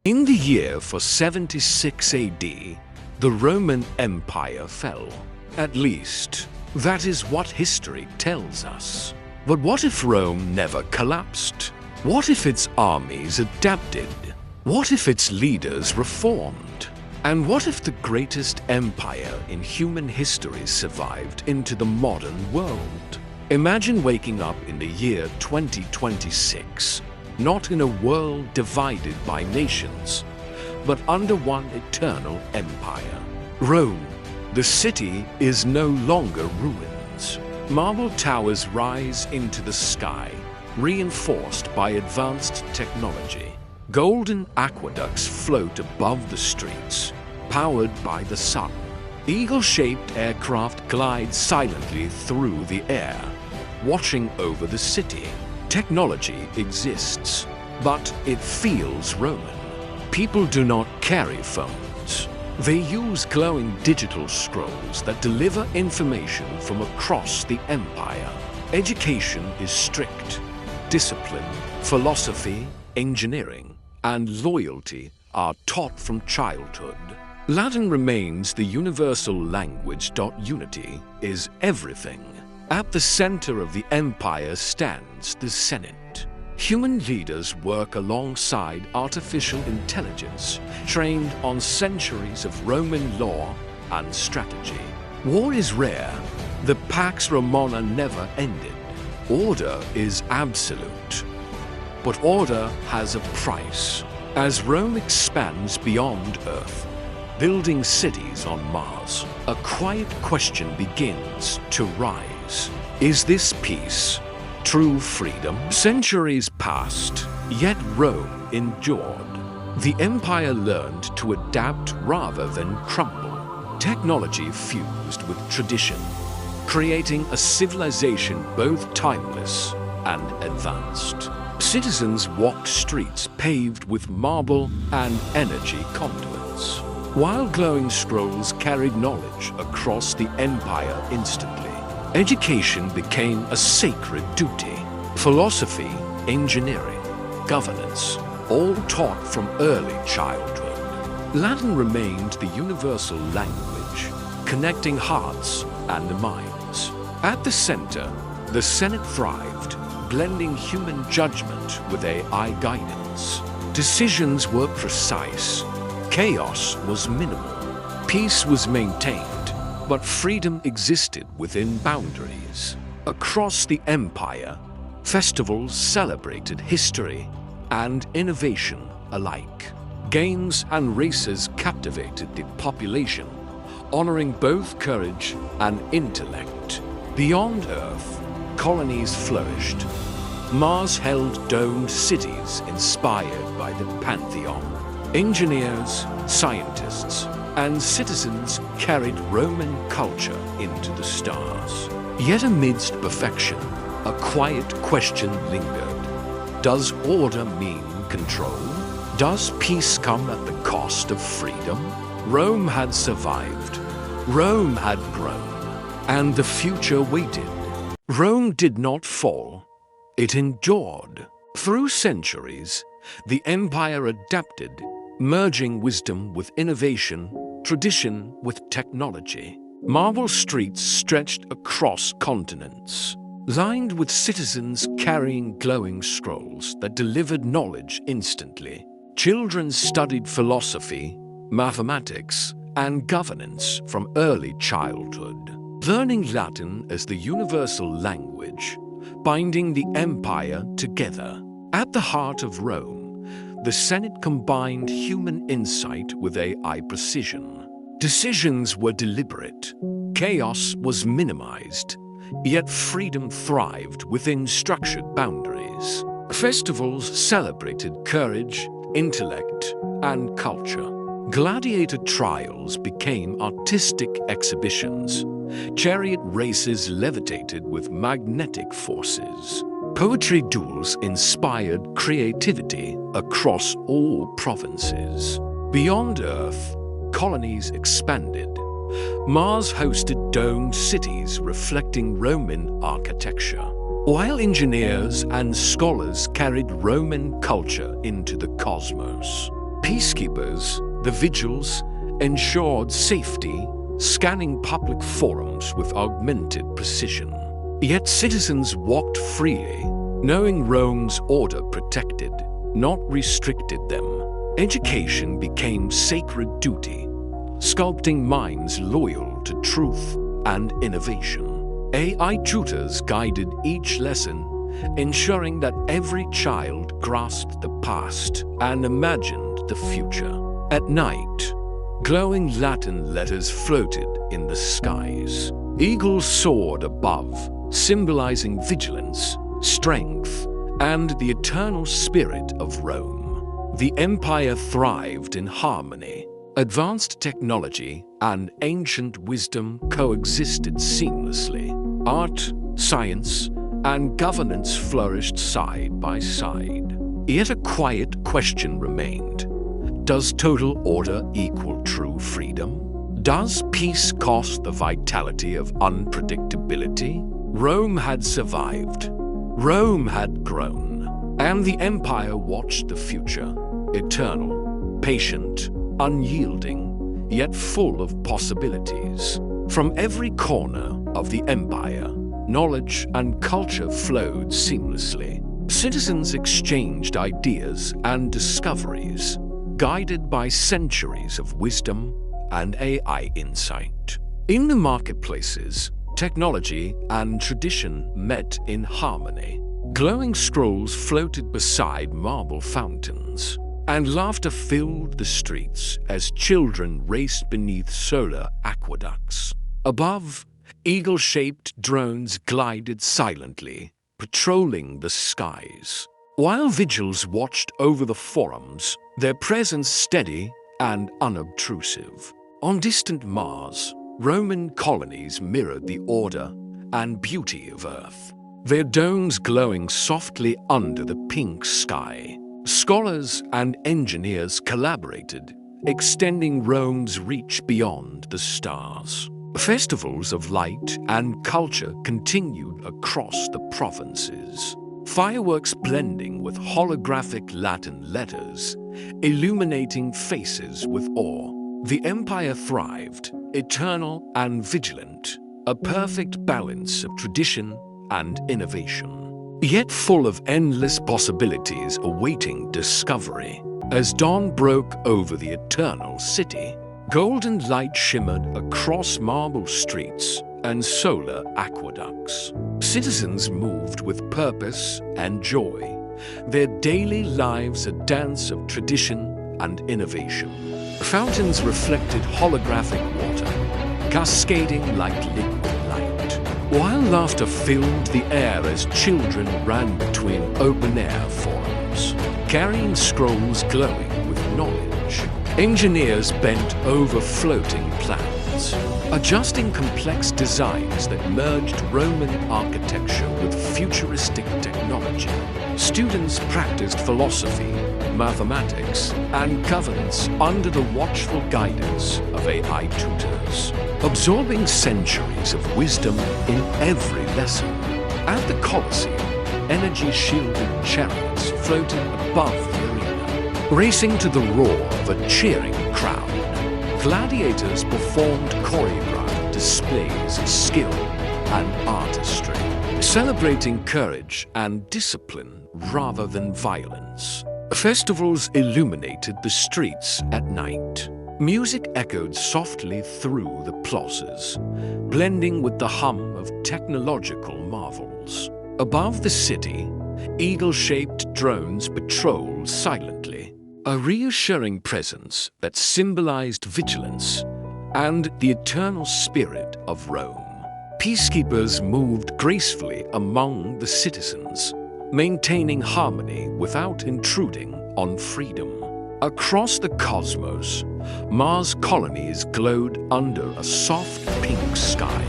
In the year 476 AD, the Roman Empire fell. At least, that is what history tells us. But what if Rome never collapsed? What if its armies adapted? What if its leaders reformed? And what if the greatest empire in human history survived into the modern world? Imagine waking up in the year 2026, not in a world divided by nations, but under one eternal empire. Rome, the city, is no longer ruins. Marble towers rise into the sky, reinforced by advanced technology. Golden aqueducts float above the streets, powered by the sun. Eagle-shaped aircraft glide silently through the air, watching over the city. Technology exists, but it feels Roman. People do not carry phones. They use glowing digital scrolls that deliver information from across the empire. Education is strict. Discipline, philosophy, engineering, and loyalty are taught from childhood. Latin remains the universal language. Unity is everything. At the center of the empire stands the Senate. Human leaders work alongside artificial intelligence, trained on centuries of Roman law and strategy. War is rare. The Pax Romana never ended. Order is absolute. But order has a price. As Rome expands beyond Earth, building cities on Mars, a quiet question begins to rise. Is this peace true freedom? Centuries passed, yet Rome endured. The empire learned to adapt rather than crumble. Technology fused with tradition, creating a civilization both timeless and advanced. Citizens walked streets paved with marble and energy conduits, while glowing scrolls carried knowledge across the empire instantly. Education became a sacred duty. Philosophy, engineering, governance, all taught from early childhood. Latin remained the universal language, connecting hearts and minds. At the center, the Senate thrived, blending human judgment with AI guidance. Decisions were precise. Chaos was minimal. Peace was maintained, but freedom existed within boundaries. Across the empire, festivals celebrated history and innovation alike. Games and races captivated the population, honoring both courage and intellect. Beyond Earth, colonies flourished. Mars held domed cities inspired by the Pantheon. Engineers, scientists, and citizens carried Roman culture into the stars. Yet amidst perfection, a quiet question lingered. Does order mean control? Does peace come at the cost of freedom? Rome had survived. Rome had grown, and the future waited. Rome did not fall. It endured. Through centuries, the empire adapted, merging wisdom with innovation, tradition with technology. Marble streets stretched across continents, lined with citizens carrying glowing scrolls that delivered knowledge instantly. Children studied philosophy, mathematics, and governance from early childhood, learning Latin as the universal language, binding the empire together. At the heart of Rome, the Senate combined human insight with AI precision. Decisions were deliberate. Chaos was minimized, yet freedom thrived within structured boundaries. Festivals celebrated courage, intellect, and culture. Gladiator trials became artistic exhibitions. Chariot races levitated with magnetic forces. Poetry duels inspired creativity across all provinces. Beyond Earth, colonies expanded. Mars hosted domed cities reflecting Roman architecture, while engineers and scholars carried Roman culture into the cosmos. Peacekeepers, the vigils, ensured safety, scanning public forums with augmented precision. Yet citizens walked freely, knowing Rome's order protected, not restricted them. Education became sacred duty, sculpting minds loyal to truth and innovation. AI tutors guided each lesson, ensuring that every child grasped the past and imagined the future. At night, glowing Latin letters floated in the skies. Eagles soared above, symbolizing vigilance, strength, and the eternal spirit of Rome. The empire thrived in harmony. Advanced technology and ancient wisdom coexisted seamlessly. Art, science, and governance flourished side by side. Yet a quiet question remained. Does total order equal true freedom? Does peace cost the vitality of unpredictability? Rome had survived. Rome had grown. And the empire watched the future, eternal, patient, unyielding, yet full of possibilities. From every corner of the empire, knowledge and culture flowed seamlessly. Citizens exchanged ideas and discoveries, guided by centuries of wisdom and AI insight. In the marketplaces, technology and tradition met in harmony. Glowing scrolls floated beside marble fountains, and laughter filled the streets as children raced beneath solar aqueducts. Above, eagle-shaped drones glided silently, patrolling the skies. While vigils watched over the forums, their presence steady and unobtrusive. On distant Mars, Roman colonies mirrored the order and beauty of Earth, their domes glowing softly under the pink sky. Scholars and engineers collaborated, extending Rome's reach beyond the stars. Festivals of light and culture continued across the provinces. Fireworks blending with holographic Latin letters, illuminating faces with awe. The empire thrived, eternal and vigilant, a perfect balance of tradition and innovation. Yet full of endless possibilities awaiting discovery. As dawn broke over the eternal city, golden light shimmered across marble streets and solar aqueducts. Citizens moved with purpose and joy, their daily lives a dance of tradition and innovation. Fountains reflected holographic water, cascading like liquid light, while laughter filled the air as children ran between open-air forums, carrying scrolls glowing with knowledge. Engineers bent over floating plans, adjusting complex designs that merged Roman architecture with futuristic technology. Students practiced philosophy, mathematics, and governance under the watchful guidance of AI tutors, absorbing centuries of wisdom in every lesson. At the Colosseum, energy-shielded chariots floated above the arena, racing to the roar of a cheering crowd. Gladiators performed choreographed displays of skill and artistry, celebrating courage and discipline rather than violence. Festivals illuminated the streets at night. Music echoed softly through the plazas, blending with the hum of technological marvels. Above the city, eagle-shaped drones patrolled silently, a reassuring presence that symbolized vigilance and the eternal spirit of Rome. Peacekeepers moved gracefully among the citizens, maintaining harmony without intruding on freedom. Across the cosmos, Mars colonies glowed under a soft pink sky.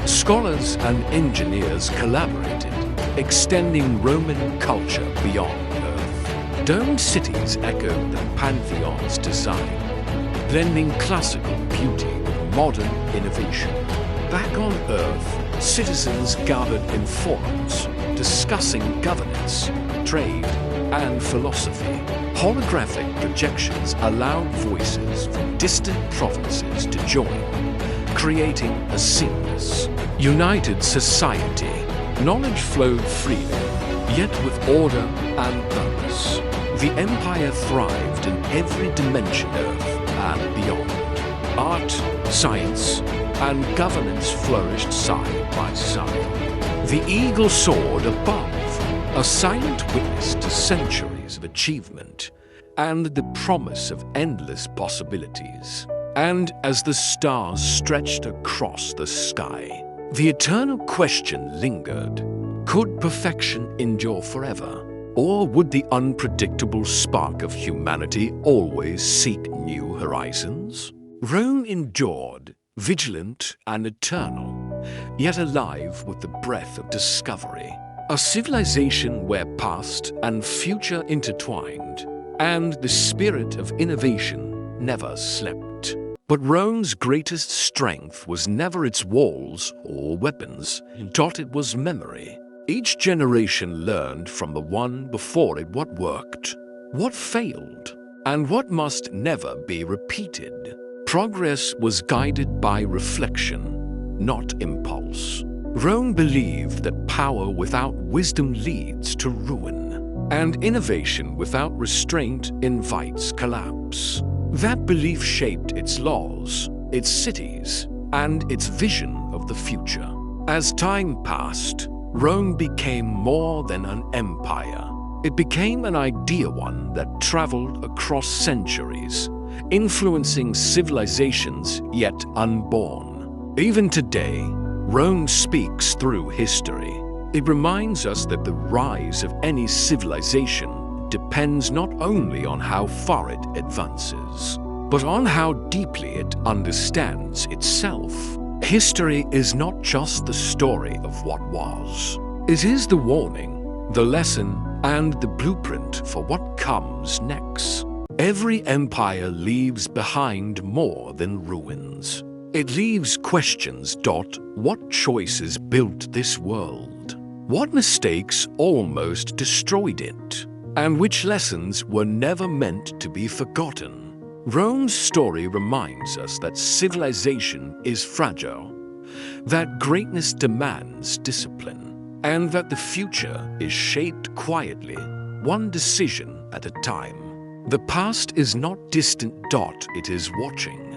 Scholars and engineers collaborated, extending Roman culture beyond Earth. Domed cities echoed the Pantheon's design, blending classical beauty with modern innovation. Back on Earth, citizens gathered in forums, discussing governance, trade, and philosophy. Holographic projections allowed voices from distant provinces to join, creating a seamless, united society. Knowledge flowed freely, yet with order and purpose. The empire thrived in every dimension, Earth and beyond. Art, science, and governance flourished side by side. The eagle soared above, a silent witness to centuries of achievement and the promise of endless possibilities. And as the stars stretched across the sky, the eternal question lingered: could perfection endure forever? Or would the unpredictable spark of humanity always seek new horizons? Rome endured, vigilant and eternal, yet alive with the breath of discovery. A civilization where past and future intertwined, and the spirit of innovation never slept. But Rome's greatest strength was never its walls or weapons, it was memory. Each generation learned from the one before it what worked, what failed, and what must never be repeated. Progress was guided by reflection, not impulse. Rome believed that power without wisdom leads to ruin, and innovation without restraint invites collapse. That belief shaped its laws, its cities, and its vision of the future. As time passed, Rome became more than an empire. It became an idea one that traveled across centuries, influencing civilizations yet unborn. Even today, Rome speaks through history. It reminds us that the rise of any civilization depends not only on how far it advances, but on how deeply it understands itself. History is not just the story of what was. It is the warning, the lesson, and the blueprint for what comes next. Every empire leaves behind more than ruins. It leaves questions. What choices built this world? What mistakes almost destroyed it? And which lessons were never meant to be forgotten? Rome's story reminds us that civilization is fragile, that greatness demands discipline, and that the future is shaped quietly, one decision at a time. The past is not distant. It is watching.